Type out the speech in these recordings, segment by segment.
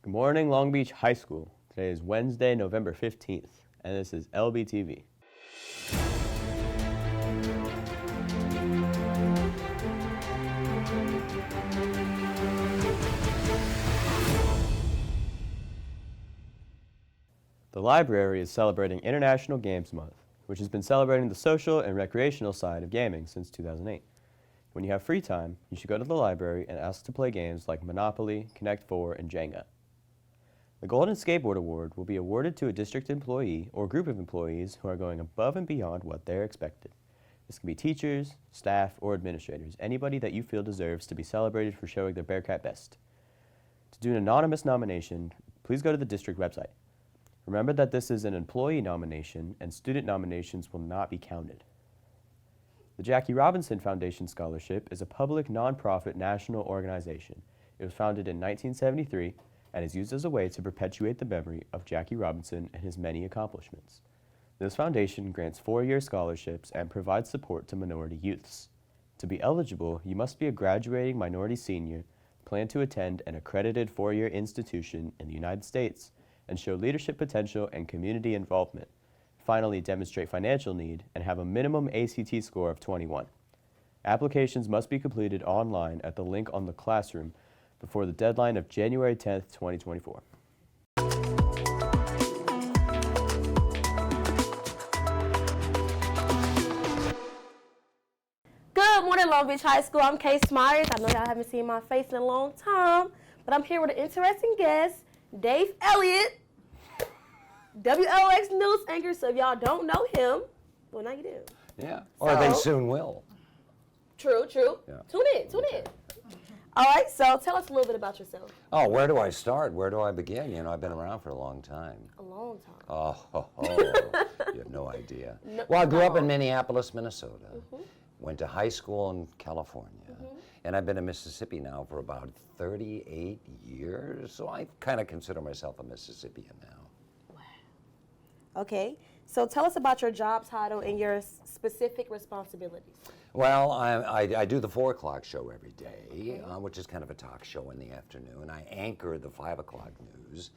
Good morning, Long Beach High School. Today is Wednesday, November 15th, and this is Lbtv. The library is celebrating International Games Month, which has been celebrating the social and recreational side of gaming since 2008. When you have free time, you should go to the library and ask to play games like Monopoly, Connect 4, and Jenga. The Golden Skateboard Award will be awarded to a district employee or group of employees who are going above and beyond what they're expected. This can be teachers, staff, or administrators, anybody that you feel deserves to be celebrated for showing their Bearcat best. To do an anonymous nomination, please go to the district website. Remember that this is an employee nomination and student nominations will not be counted. The Jackie Robinson Foundation Scholarship is a public nonprofit national organization. It was founded in 1973 and is used as a way to perpetuate the memory of Jackie Robinson and his many accomplishments. This foundation grants 4-year scholarships and provides support to minority youths. To be eligible, you must be a graduating minority senior, plan to attend an accredited 4-year institution in the United States, and show leadership potential and community involvement. Finally, demonstrate financial need and have a minimum ACT score of 21. Applications must be completed online at the link on the classroom before the deadline of January 10th, 2024. Good morning, Long Beach High School. I'm Case Myers. I know y'all haven't seen my face in a long time, but I'm here with an interesting guest, Dave Elliott, WLX News anchor. So if y'all don't know him, well, now you do. Yeah, or they soon will. True. Yeah. Tune in. All right, so tell us a little bit about yourself. Oh, where do I start? Where do I begin? You know, I've been around for a long time. A long time. Oh, you have no idea. Well, I grew up in Minneapolis, Minnesota. Went to high school in California. And I've been in Mississippi now for about 38 years, so I kind of consider myself a Mississippian now. Wow. Okay, so tell us about your job title and your specific responsibilities. Well, I do the 4 o'clock show every day, which is kind of a talk show in the afternoon. I anchor the 5 o'clock news.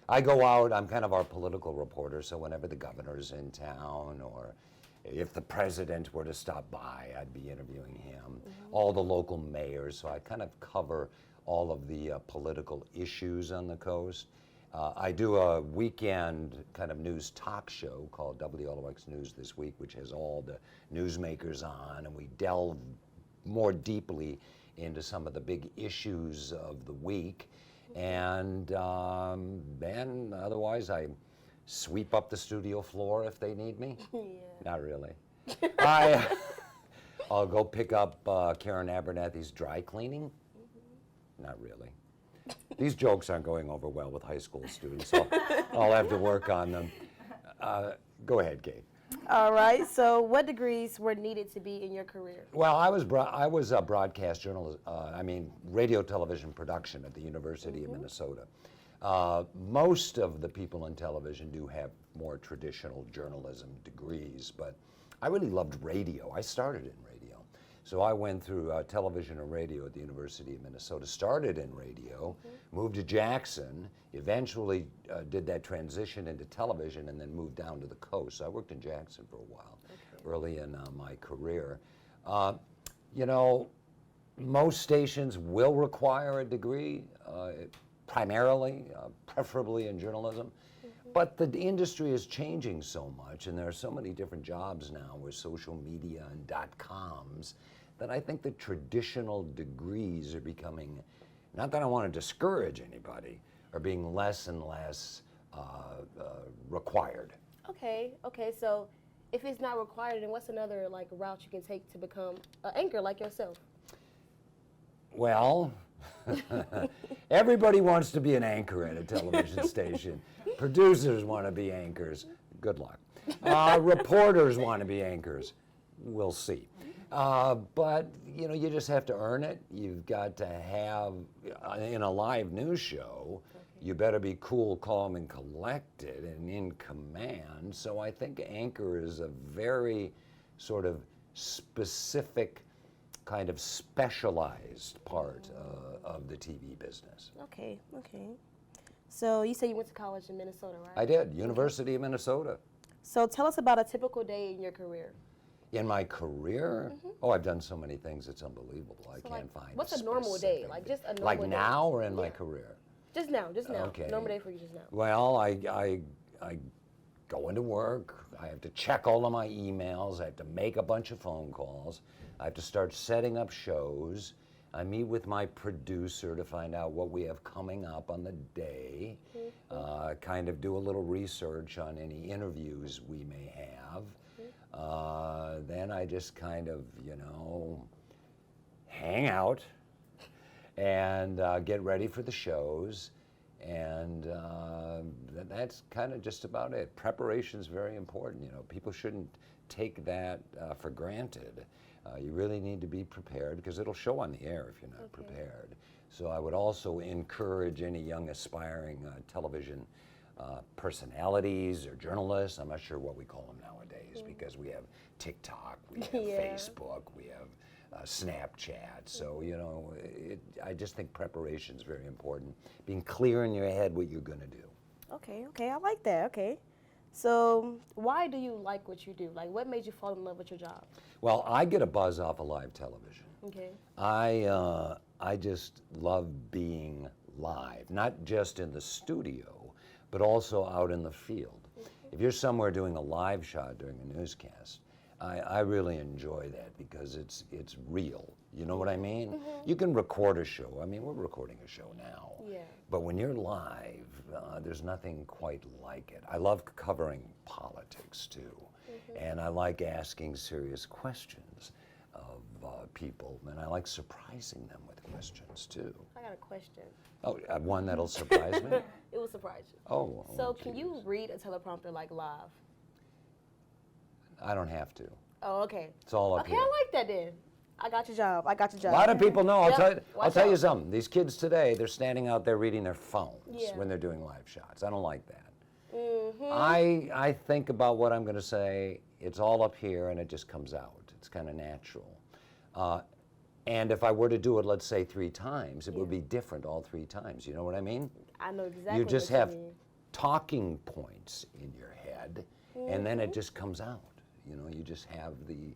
I go out, I'm kind of our political reporter, so whenever the governor's in town or if the president were to stop by, I'd be interviewing him. All the local mayors, so I kind of cover all of the political issues on the coast. I do a weekend kind of news talk show called WLX News This Week, which has all the newsmakers on, and we delve more deeply into some of the big issues of the week. And then otherwise I sweep up the studio floor if they need me. Yeah. Not really. I'll go pick up Karen Abernathy's dry cleaning. Not really. These jokes aren't going over well with high school students, so I'll have to work on them. Go ahead, Kate. All right, so what degrees were needed to be in your career? Well, I was a broadcast journalist, radio television production at the University of Minnesota. Most of the people in television do have more traditional journalism degrees, but I really loved radio. I started in radio. So I went through television and radio at the University of Minnesota, started in radio, moved to Jackson, eventually did that transition into television, and then moved down to the coast. So I worked in Jackson for a while, early in my career. You know, most stations will require a degree, primarily, preferably in journalism. But the industry is changing so much, and there are so many different jobs now with social media and .coms that I think the traditional degrees are becoming, not that I want to discourage anybody, are being less and less required. Okay, so if it's not required, then what's another route you can take to become an anchor like yourself? Well, everybody wants to be an anchor at a television station. Producers want to be anchors. Good luck. Reporters want to be anchors. We'll see. But, you know, you just have to earn it. You've got to have, in a live news show, you better be cool, calm, and collected and in command. So I think anchor is a very sort of specific kind of specialized part of the TV business. Okay. So you said you went to college in Minnesota, right? I did, University of Minnesota. So tell us about a typical day in your career. In my career, oh, I've done so many things, it's unbelievable. I can't find what's a normal day? specific Like thing. just a normal Like day. now or in my Yeah. career? Just now. Okay. Normal day for you just now. Well, I go into work, I have to check all of my emails, I have to make a bunch of phone calls, I have to start setting up shows, I meet with my producer to find out what we have coming up on the day, kind of do a little research on any interviews we may have. Then I just kind of, hang out and get ready for the shows. And that's kind of just about it. Preparation is very important. People shouldn't take that for granted. You really need to be prepared because it'll show on the air if you're not prepared. So I would also encourage any young aspiring television personalities or journalists. I'm not sure what we call them nowadays because we have TikTok, we have Facebook, we have Snapchat. So, I just think preparation is very important. Being clear in your head what you're going to do. Okay, I like that. Okay. So why do you like what you do? Like, what made you fall in love with your job? Well, I get a buzz off of live television. Okay. I just love being live, not just in the studio, but also out in the field. If you're somewhere doing a live shot during a newscast, I really enjoy that because it's real. You know what I mean? You can record a show. I mean, we're recording a show now. Yeah. But when you're live, there's nothing quite like it. I love covering politics too. And I like asking serious questions of people, and I like surprising them with questions too. I got a question. Oh, one that'll surprise me? It will surprise you. Oh. So can you read a teleprompter like live? I don't have to. Oh, okay. It's all up Okay, here. I like that then. I got your job. A lot of people know. Yep. I'll tell you out. something. These kids today, they're standing out there reading their phones Yeah. when they're doing live shots. I don't like that. I think about what I'm going to say. It's all up here, and it just comes out. It's kind of natural. And if I were to do it, let's say 3 times, it would be different all 3 times. You know what I mean? I know exactly You just what have you mean. talking points in your head, and then it just comes out. You just have the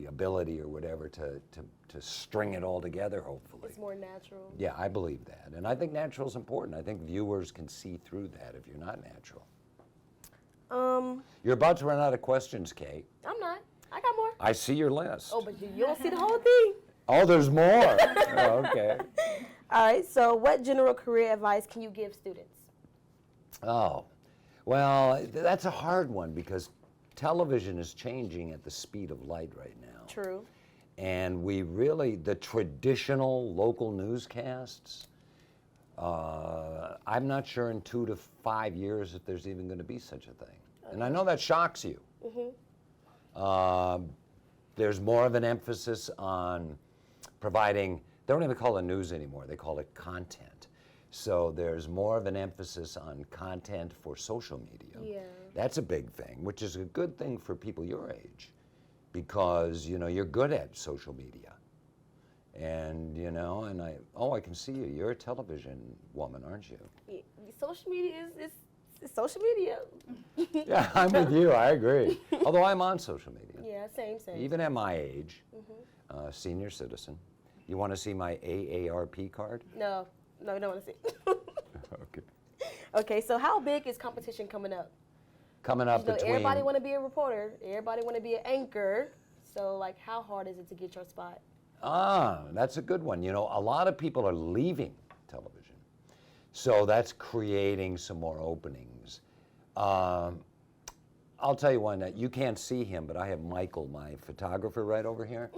ability or whatever to string it all together, hopefully. It's more natural. Yeah, I believe that. And I think natural is important. I think viewers can see through that if you're not natural. You're about to run out of questions, Kate. I'm not. I got more. I see your list. Oh, but you don't see the whole thing. Oh, there's more. Oh, okay. All right, so what general career advice can you give students? Oh, well, that's a hard one because television is changing at the speed of light right now. True. And the traditional local newscasts, I'm not sure in 2 to 5 years if there's even going to be such a thing. And I know that shocks you. There's more of an emphasis on providing, they don't even call it news anymore, they call it content. So there's more of an emphasis on content for social media. Yeah. That's a big thing, which is a good thing for people your age because, you're good at social media. And, I can see you. You're a television woman, aren't you? Yeah, social media is social media. Yeah, I'm with you. I agree. Although I'm on social media. Yeah, same. Even at my age, senior citizen. You want to see my AARP card? No, you don't want to see. Okay. Okay, so how big is competition coming up? Coming up between... Everybody want to be a reporter. Everybody want to be an anchor. So, how hard is it to get your spot? That's a good one. A lot of people are leaving television. So that's creating some more openings. I'll tell you one, you can't see him, but I have Michael, my photographer, right over here.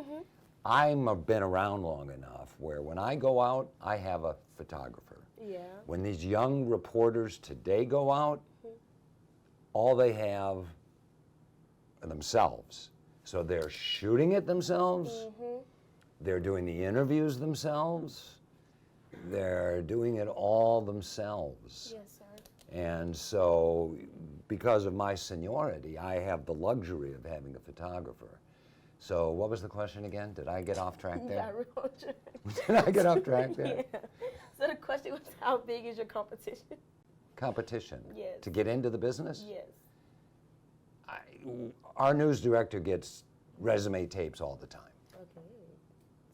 I've been around long enough where when I go out, I have a photographer. Yeah. When these young reporters today go out, all they have are themselves. So they're shooting it themselves. They're doing the interviews themselves. They're doing it all themselves. Yes, sir. And so, because of my seniority, I have the luxury of having a photographer. So, what was the question again? Did I get off track You there? got real track. Did I get off track there? Yeah. So the question was, how big is your competition? Competition. Yes. To get into the business? Yes. Our news director gets resume tapes all the time. Okay.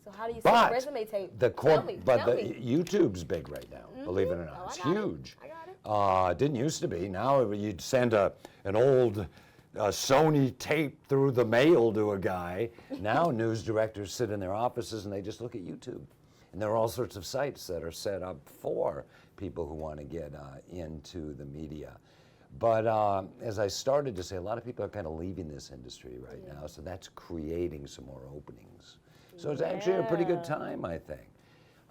So how do you sell But a resume tape? the Tell me. YouTube's big right now, believe it or not. Oh, It's I got it. huge. I got it. Didn't used to be. Now you'd send an old Sony tape through the mail to a guy. Now news directors sit in their offices and they just look at YouTube. And there are all sorts of sites that are set up for people who want to get into the media. But as I started to say, a lot of people are kind of leaving this industry right now, so that's creating some more openings. So it's actually a pretty good time, I think.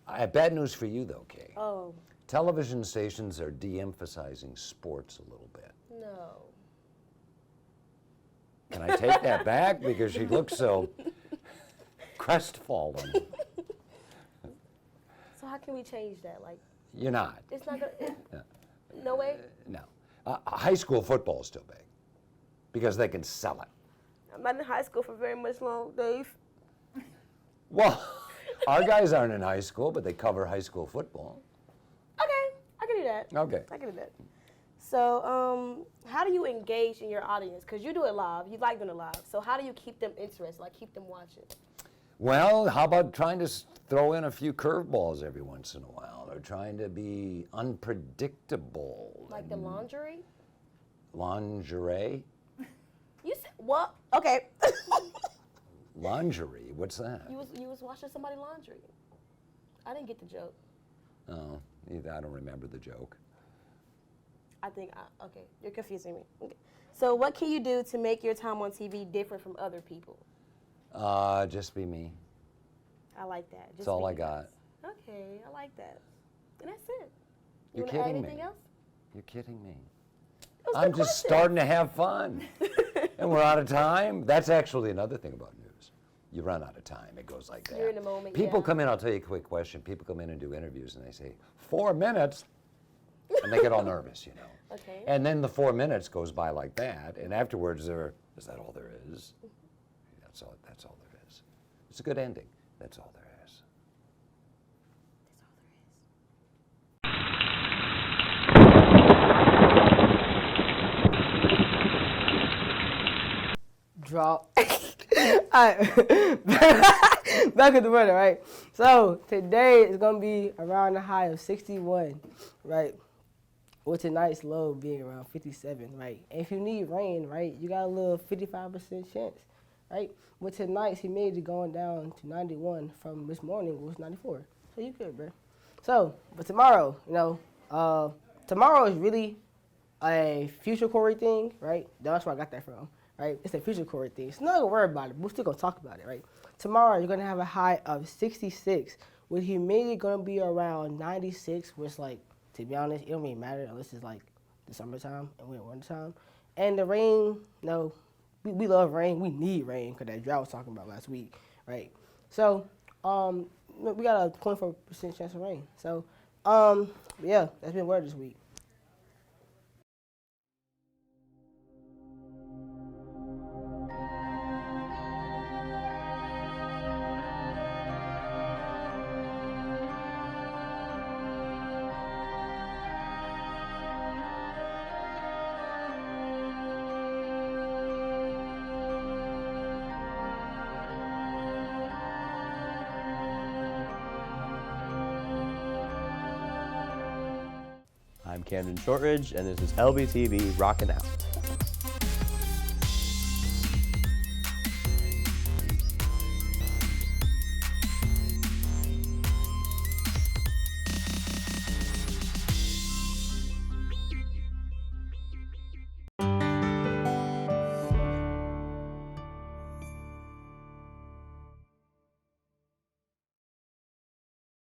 I have bad news for you, though, Kay. Oh, Television stations are de-emphasizing sports a little bit. no. Can I take that back? Because she looks so crestfallen. So how can we change that? Like, You're not. it's not gonna. No way. No. High school football is still big because they can sell it. I'm not in high school for very much long, Dave. Well, our guys aren't in high school, but they cover high school football. Okay, I can do that. Okay. I can do that. So, how do you engage in your audience? Because you do it live. You like doing it live. So how do you keep them interested? Like keep them watching? Well, how about trying to throw in a few curveballs every once in a while, or trying to be unpredictable? Like the laundry? Lingerie? You said what? Okay. Lingerie? What's that? you was washing somebody's laundry. I didn't get the joke. Oh, I don't remember the joke. I think okay, you're confusing me. Okay. So what can you do to make your time on TV different from other people? Just be me. I like that. Just That's all be I you got. guys. Okay, I like that. And that's it. You're You want to add kidding anything me. else? You're kidding me. It was a I'm good just question. starting to have fun. And we're out of time. That's actually another thing about news. You run out of time. It goes like that. You're in the moment, People yeah. come in, I'll tell you a quick question. People come in and do interviews and they say, 4 minutes? And they get all nervous, you know. Okay. And then the 4 minutes goes by like that. And afterwards, is that all there is? That's all there is. It's a good ending. That's all there is. Drop. Alright. Back at the weather, right? So today is gonna be around a high of 61, right? With tonight's low being around 57, right? And if you need rain, right, you got a little 55% chance, right? With tonight's humidity going down to 91 from this morning was 94. So you good, bro. So, but tomorrow, tomorrow is really a future Corey thing, right? That's where I got that from, right? It's a future Corey thing. So not gonna worry about it. We're still gonna talk about it, right? Tomorrow you're gonna have a high of 66, with humidity gonna be around 96, which like, to be honest, it don't really matter unless it's like the summertime and we're in wintertime. And the rain, we love rain. We need rain because that drought I was talking about last week, right? So, we got a 24% chance of rain. So, yeah, that's been word this week. I'm Camden Shortridge, and this is LBTV Rockin' Out.